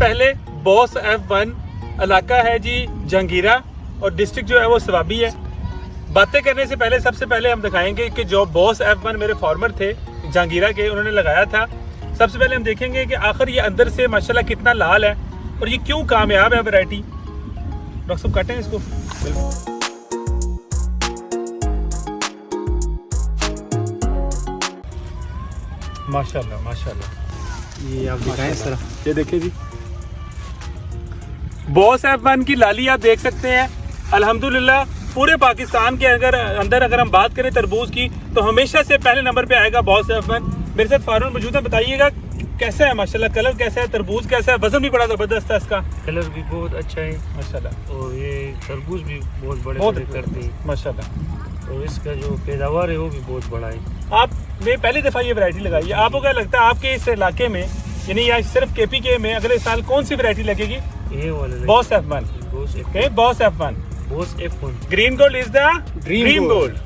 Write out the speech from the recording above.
पहले boss F1 इलाका है जी जहांगीरा और डिस्ट्रिक्ट जो है वो सवाबी है। बातें करने से पहले सबसे पहले हम दिखाएंगे कि जो बॉस F1 मेरे फार्मर थे जहांगीरा के, उन्होंने लगाया था। सबसे पहले हम देखेंगे कि आखिर ये अंदर से माशाल्लाह कितना लाल है और ये क्यों कामयाब है वैरायटी। डॉक्टर साहब काटें इसको। माशाल्लाह माशाल्लाह, ये आप दिखाएं इस तरह। ये देखिए जी, बॉस F1 की लाली आप देख सकते हैं। अल्हम्दुलिल्लाह पूरे पाकिस्तान के अंदर अगर हम बात करें तरबूज की तो हमेशा से पहले नंबर पे आएगा बॉस F1। मेरे साथ फारूक मौजूद है, बताइएगा कैसा है माशाल्लाह, कलर कैसा है, तरबूज कैसा है, वजन भी बड़ा जबरदस्त है इसका। कलर भी बहुत अच्छा है माशाल्लाह, और ये तरबूज भी बहुत बड़े बहुत बड़े करते हैं माशाल्लाह। और इसका जो पैदावार है वो भी बहुत बड़ा है। आपने पहली दफ़ा ये वैरायटी लगाई है, आपको क्या लगता है आपके इस इलाके में यानी या सिर्फ KPK में अगले साल कौन सी वैरायटी लगेगी? ये वाले boss F1। Boss boss F1। Boss F1। Green gold is the Dream dream gold। Gold.